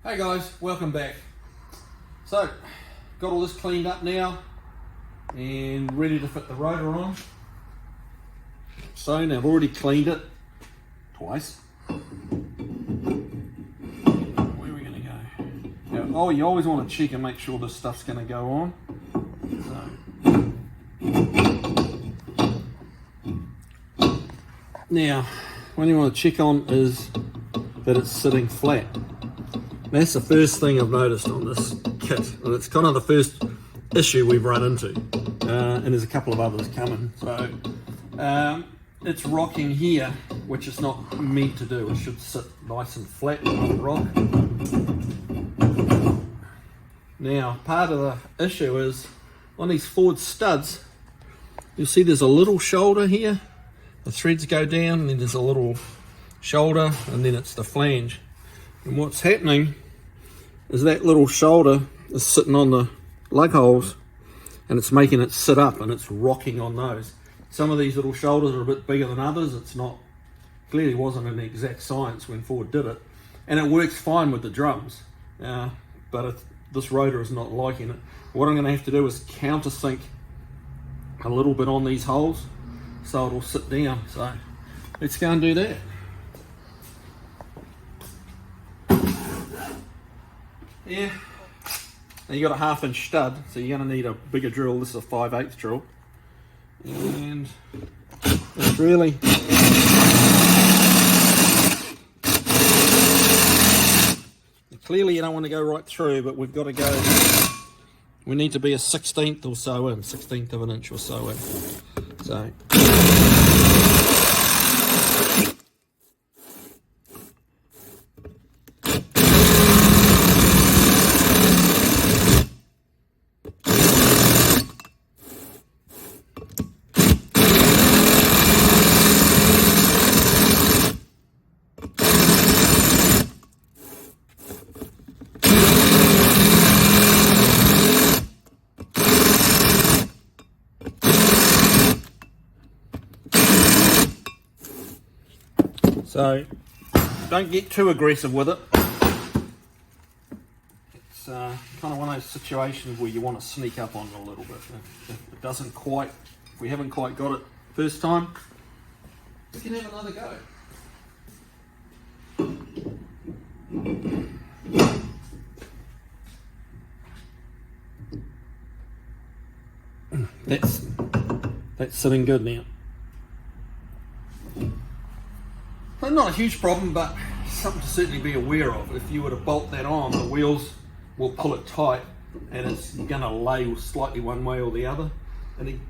Hey guys, welcome back. So, got all this cleaned up now and ready to fit the rotor on. So now I've already cleaned it twice. Where are we going to go? Now, oh, you always want to check and make sure this stuff's going to go on. So, now, what you want to check on is that it's sitting flat. That's the first thing I've noticed on this kit, and it's kind of the first issue we've run into, and there's a couple of others coming. So it's rocking here, which it's not meant to do. It should sit nice and flat and not rock. Now, part of the issue is on these forward studs, you'll see there's a little shoulder here. The threads go down, and then there's a little shoulder, and then it's the flange. And what's happening is that little shoulder is sitting on the lug holes, and it's making it sit up, and it's rocking on those. Some of these little shoulders are a bit bigger than others. It's not, clearly wasn't an exact science when Ford did it. And it works fine with the drums, but this rotor is not liking it. What I'm going to have to do is countersink a little bit on these holes so it'll sit down. So let's go and do that. Yeah, now you got a 1/2 inch stud, so you're going to need a bigger drill. This is a 5/8 drill, and it's really clearly you don't want to go right through, but we've got to go. We need to be a 1/16 or so in, 1/16 of an inch or so in. So. So, don't get too aggressive with it. It's kind of one of those situations where you want to sneak up on it a little bit. If it doesn't quite, if we haven't quite got it first time, we can have another go. That's sitting good now. Not a huge problem, but something to certainly be aware of. If you were to bolt that on, the wheels will pull it tight, and it's going to lay slightly one way or the other. And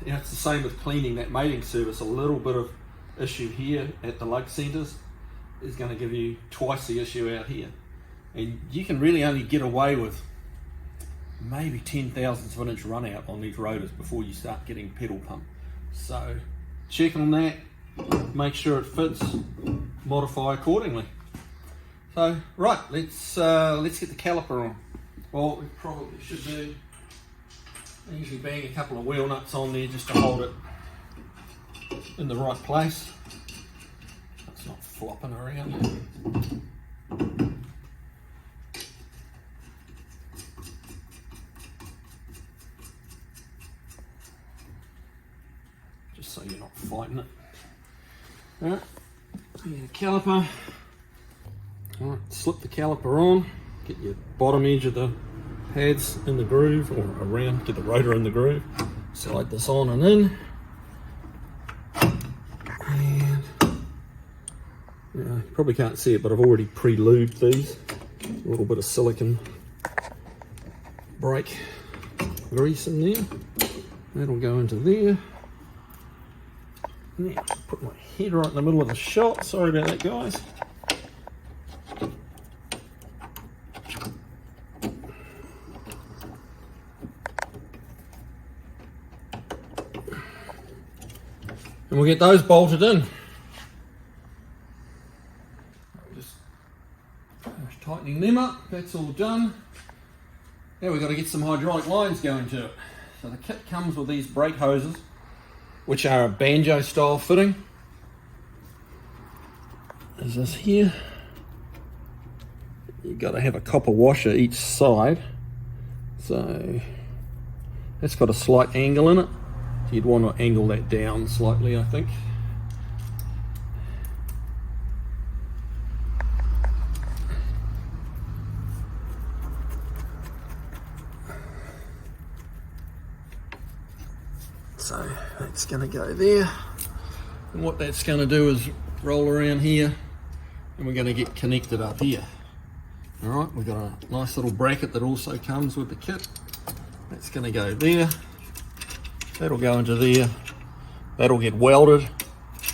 it's the same with cleaning that mating surface. A little bit of issue here at the lug centers is going to give you twice the issue out here. And you can really only get away with maybe 0.010 of an inch run out on these rotors before you start getting pedal pump. So check on that. Make sure it fits, modify accordingly. So right, let's get the caliper on. Well, we probably should do, I usually bang a couple of wheel nuts on there just to hold it in the right place. It's not flopping around. Just so you're not fighting it. Alright, the caliper. Alright, slip the caliper on, get your bottom edge of the pads in the groove, or around, get the rotor in the groove. Slide this on and in. And you probably can't see it, but I've already pre-lubed these. A little bit of silicone brake grease in there. That'll go into there. Now, put my head right in the middle of the shot. Sorry about that, guys. And we'll get those bolted in. Just tightening them up. That's all done. Now we've got to get some hydraulic lines going to it. So the kit comes with these brake hoses, which are a banjo style fitting. There's this here. you've got to have a copper washer each side. So that's got a slight angle in it. So you'd want to angle that down slightly, I think. So that's going to go there. And what that's going to do is roll around here, and we're going to get connected up here. Alright, we've got a nice little bracket that also comes with the kit. That's going to go there. That'll go into there. That'll get welded.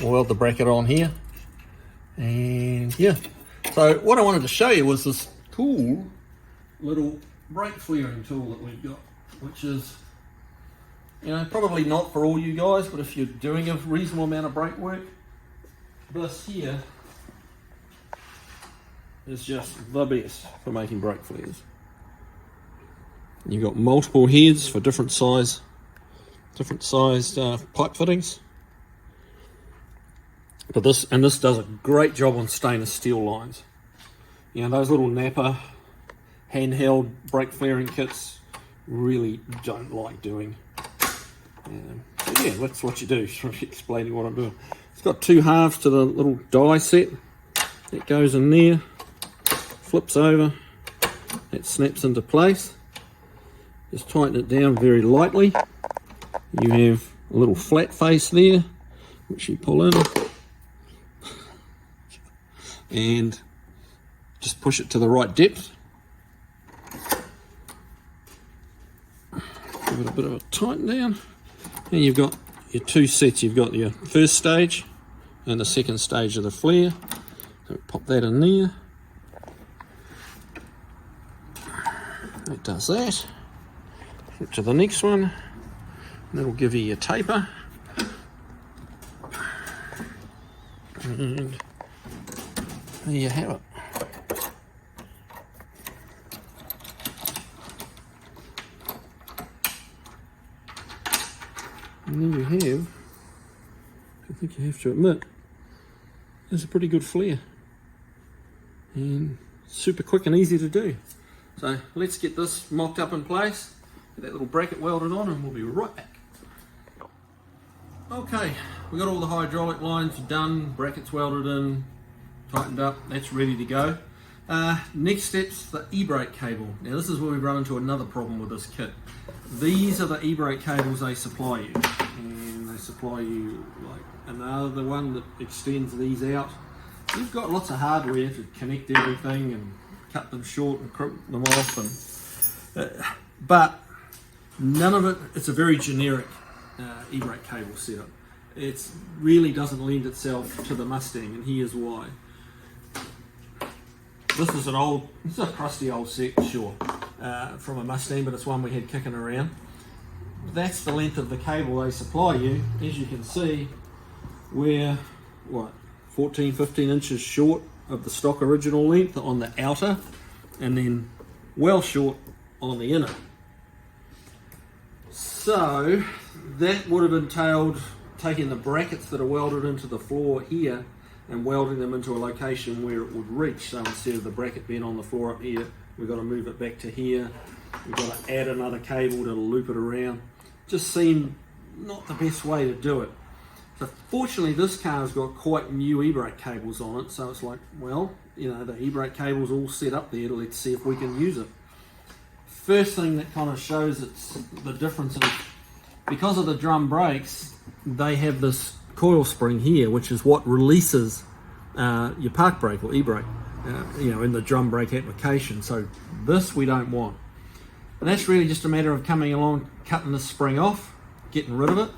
We'll weld the bracket on here. And yeah. So what I wanted to show you was this cool little brake flaring tool that we've got, which is, you know, probably not for all you guys, but if you're doing a reasonable amount of brake work, this here is just the best for making brake flares. You've got multiple heads for different sized pipe fittings. But this does a great job on stainless steel lines. You know, those little Napa handheld brake flaring kits really don't like doing. So yeah, that's what you do. Just explaining what I'm doing. It's got two halves to the little die set. It goes in there, flips over, it snaps into place. Just tighten it down very lightly. You have a little flat face there, which you pull in, and just push it to the right depth. Give it a bit of a tighten down. And you've got your two sets. You've got your first stage and the second stage of the flare. So pop that in there. It does that. Flip to the next one. That'll give you your taper. And there you have it. And there you have, I think you have to admit, it's a pretty good flare. And super quick and easy to do. So let's get this mocked up in place, get that little bracket welded on, and we'll be right back. Okay, we got all the hydraulic lines done, brackets welded in, tightened up, that's ready to go. Next step's the e-brake cable. Now this is where we run into another problem with this kit. These are the e-brake cables they supply you, and they supply you like another one that extends these out. You've got lots of hardware to connect everything and cut them short and crimp them off, and but none of it. It's a very generic e-brake cable setup. It really doesn't lend itself to the Mustang, and here's why. This is a crusty old set, sure, from a Mustang, but it's one we had kicking around. That's the length of the cable they supply you. As you can see, we're, 14, 15 inches short of the stock original length on the outer, and then well short on the inner. So that would have entailed taking the brackets that are welded into the floor here and welding them into a location where it would reach. So instead of the bracket being on the floor up here, we've got to move it back to here. We've got to add another cable to loop it around. Just seemed not the best way to do it. So fortunately this car's got quite new e-brake cables on it, so it's like, well, you know, the e-brake cable's all set up there, let's see if we can use it. First thing that kind of shows it's the difference is, because of the drum brakes, they have this coil spring here, which is what releases your park brake or e-brake, you know, in the drum brake application. So this we don't want. And that's really just a matter of coming along, cutting the spring off, getting rid of it,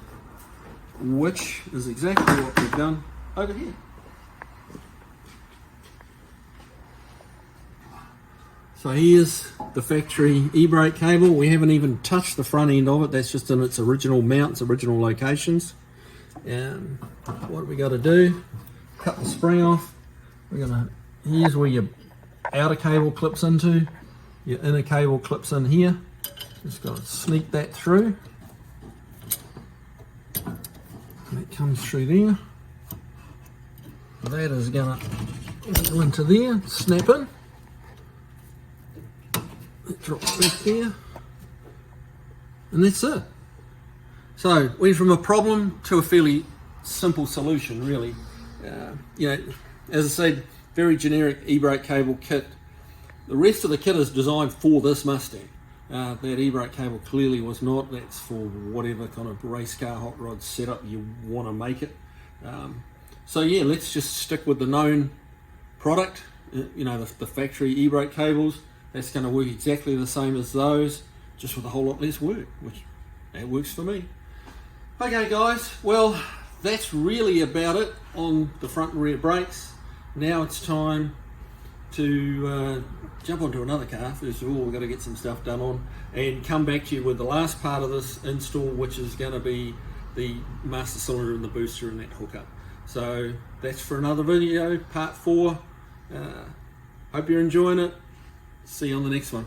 which is exactly what we've done over here. So here's the factory e-brake cable. We haven't even touched the front end of it. That's just in its original mounts, original locations. And what we got to do, cut the spring off. Here's where your outer cable clips into. Your inner cable clips in here. Just got to sneak that through. And it comes through there. That is going to go into there, snap in. It drops back there. And that's it. So, went from a problem to a fairly simple solution, really. You know, as I said, very generic e-brake cable kit. The rest of the kit is designed for this Mustang. That e-brake cable clearly was not. That's for whatever kind of race car hot rod setup you want to make it. So yeah, let's just stick with the known product. You know, the factory e-brake cables. That's going to work exactly the same as those, just with a whole lot less work, which that works for me. Okay guys, well that's really about it on the front and rear brakes. Now it's time to jump onto another car. First of all, we've got to get some stuff done on and come back to you with the last part of this install, which is going to be the master cylinder and the booster and that hookup. So that's for another video, part 4. Hope you're enjoying it. See you on the next one.